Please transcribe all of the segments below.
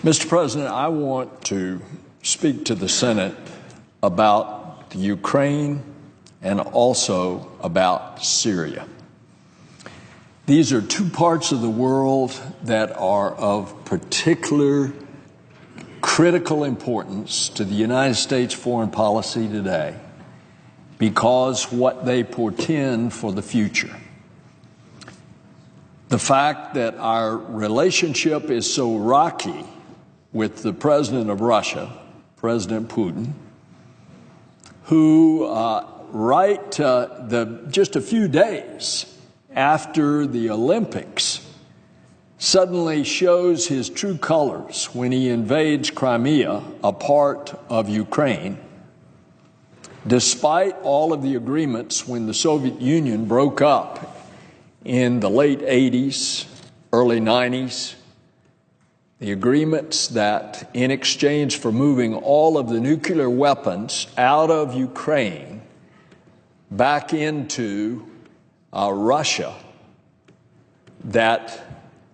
Mr. President, I want to speak to the Senate about the Ukraine and also about Syria. These are two parts of the world that are of particular critical importance to the United States foreign policy today because what they portend for the future. The fact that our relationship is so rocky with the president of Russia, President Putin, who just a few days after the Olympics suddenly shows his true colors when he invades Crimea, a part of Ukraine, despite all of the agreements when the Soviet Union broke up in the late 80s, early 90s, the agreements that in exchange for moving all of the nuclear weapons out of Ukraine back into Russia, that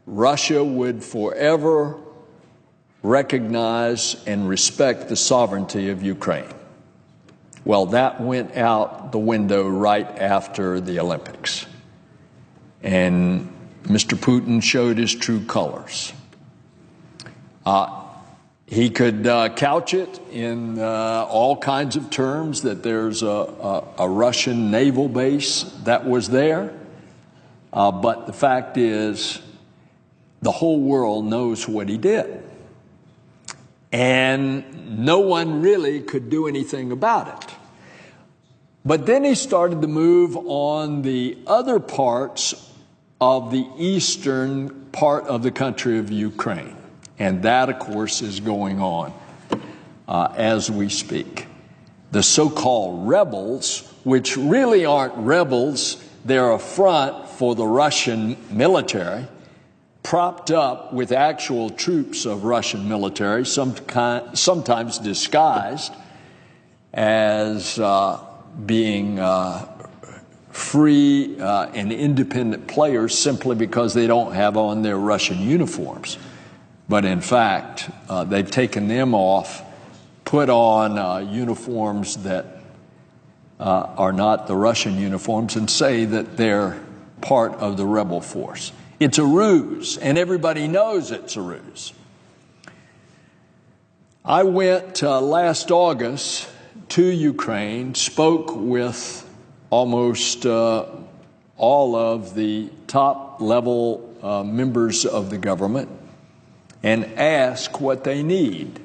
Russia would forever recognize and respect the sovereignty of Ukraine. Well, that went out the window right after the Olympics. And Mr. Putin showed his true colors. He could couch it in all kinds of terms, that there's a Russian naval base that was there. But the fact is, the whole world knows what he did. And no one really could do anything about it. But then he started to move on the other parts of the eastern part of the country of Ukraine. And that, of course, is going on as we speak. The so-called rebels, which really aren't rebels, they're a front for the Russian military, propped up with actual troops of Russian military, sometimes disguised as being free and independent players simply because they don't have on their Russian uniforms. But in fact, they've taken them off, put on uniforms that are not the Russian uniforms, and say that they're part of the rebel force. It's a ruse, and everybody knows it's a ruse. I went last August to Ukraine, spoke with almost all of the top-level members of the government, and ask what they need.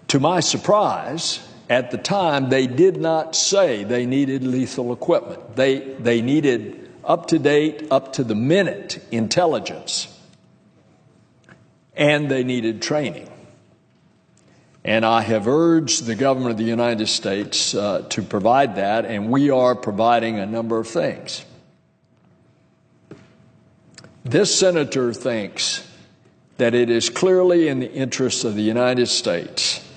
To my surprise, at the time, they did not say they needed lethal equipment. They needed up-to-date, up-to-the-minute intelligence, and they needed training. And I have urged the government of the United States to provide that, and we are providing a number of things. This senator thinks that it is clearly in the interest of the United States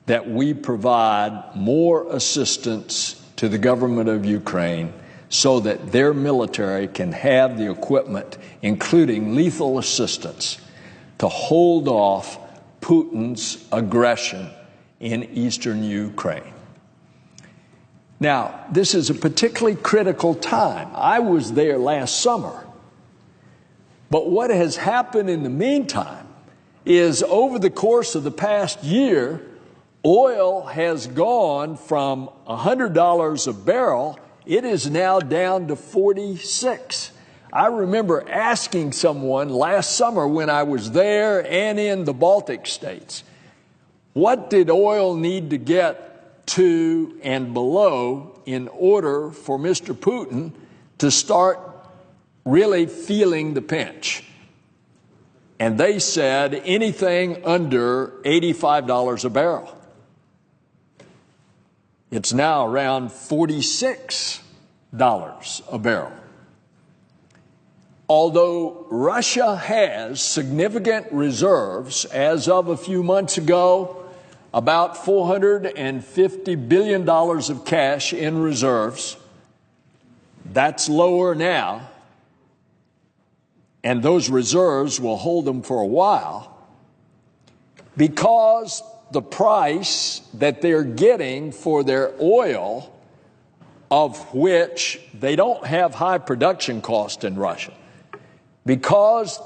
that we provide more assistance to the government of Ukraine so that their military can have the equipment, including lethal assistance, to hold off Putin's aggression in eastern Ukraine. Now, this is a particularly critical time. I was there last summer. But what has happened in the meantime is over the course of the past year, oil has gone from $100 a barrel. It is now down to 46. I remember asking someone last summer when I was there and in the Baltic states, what did oil need to get to and below in order for Mr. Putin to start really feeling the pinch? And they said anything under $85 a barrel. It's now around $46 a barrel. Although Russia has significant reserves, as of a few months ago, about $450 billion of cash in reserves, that's lower now. and those reserves will hold them for a while, because the price that they're getting for their oil, of which they don't have high production cost in Russia, because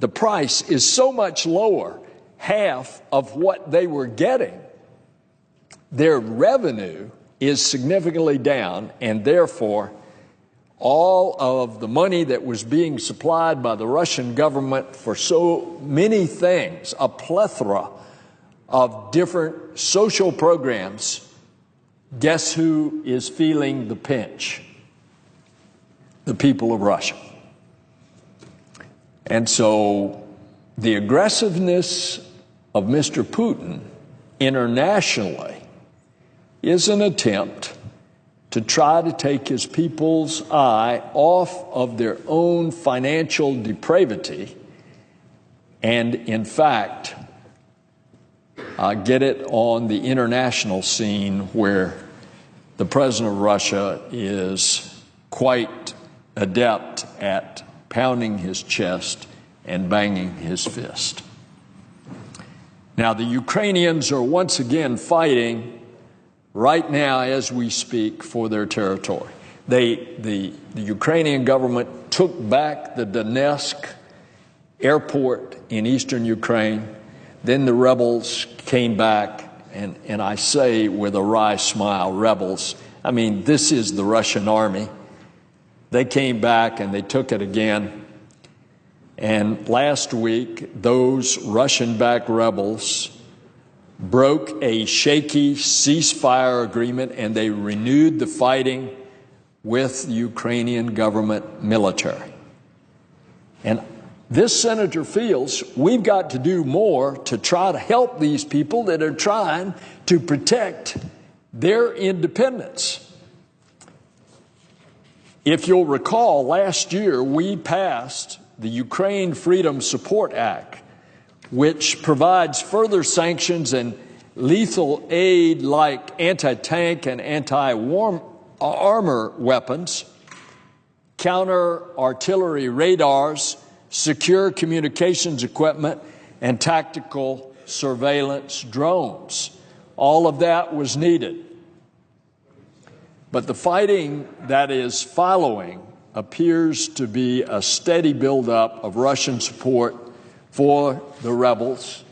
the price is so much lower, half of what they were getting, their revenue is significantly down, and therefore all of the money that was being supplied by the Russian government for so many things, a plethora of different social programs, guess who is feeling the pinch? The people of Russia. And so the aggressiveness of Mr. Putin internationally is an attempt to try to take his people's eye off of their own financial depravity and, in fact, get it on the international scene where the president of Russia is quite adept at pounding his chest and banging his fist. Now, the Ukrainians are once again fighting right now as we speak for their territory. The Ukrainian government took back the Donetsk airport in eastern Ukraine. Then the rebels came back, and I say with a wry smile, rebels. I mean, this is the Russian army. They came back and they took it again. And last week, those Russian-backed rebels broke a shaky ceasefire agreement, and they renewed the fighting with the Ukrainian government military. And this senator feels we've got to do more to try to help these people that are trying to protect their independence. If you'll recall, last year we passed the Ukraine Freedom Support Act, which provides further sanctions and lethal aid like anti-tank and anti-armor weapons, counter-artillery radars, secure communications equipment, and tactical surveillance drones. All of that was needed. But the fighting that is following appears to be a steady buildup of Russian support for the rebels.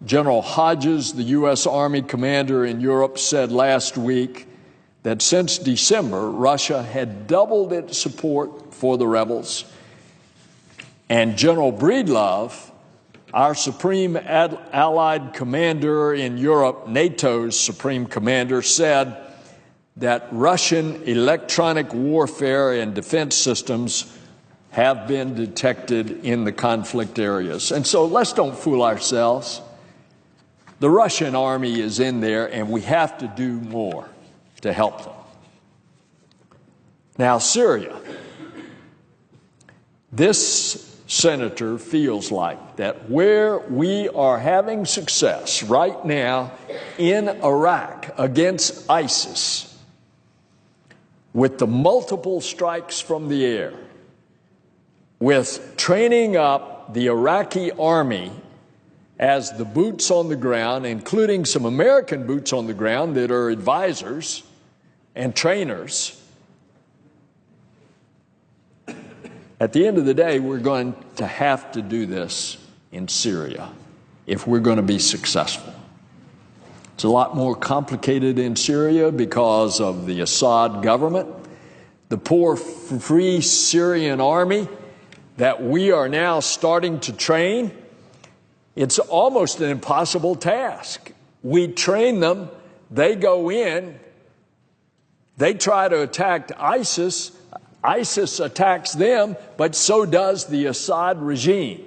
General Hodges, the U.S. Army commander in Europe, said last week that since December, Russia had doubled its support for the rebels. And General Breedlove, our supreme allied commander in Europe, NATO's supreme commander, said that Russian electronic warfare and defense systems have been detected in the conflict areas. And so let's don't fool ourselves. The Russian army is in there, and we have to do more to help them. Now, Syria. This senator feels like that where we are having success right now in Iraq against ISIS, with the multiple strikes from the air, with training up the Iraqi army as the boots on the ground, including some American boots on the ground that are advisors and trainers. At the end of the day, we're going to have to do this in Syria if we're going to be successful. It's a lot more complicated in Syria because of the Assad government, the poor Free Syrian army that we are now starting to train. It's almost an impossible task. We train them, they go in, they try to attack ISIS, ISIS attacks them, but so does the Assad regime.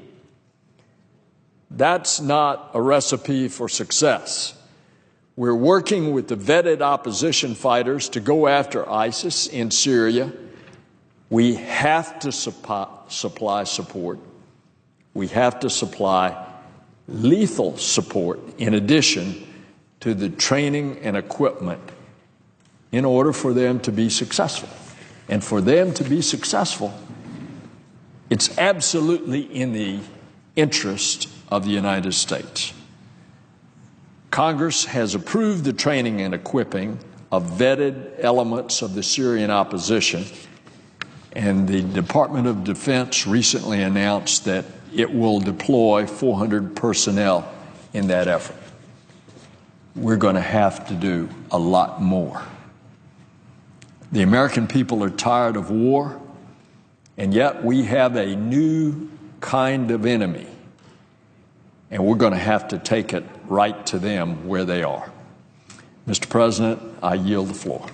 That's not a recipe for success. We're working with the vetted opposition fighters to go after ISIS in Syria. We have to supply support. We have to supply lethal support in addition to the training and equipment in order for them to be successful. And for them to be successful, It's absolutely in the interest of the United States. Congress has approved the training and equipping of vetted elements of the Syrian opposition, and the Department of Defense recently announced that it will deploy 400 personnel in that effort. We're going to have to do a lot more. The American people are tired of war, and yet we have a new kind of enemy, and we're going to have to take it right to them where they are. Mr. President, I yield the floor.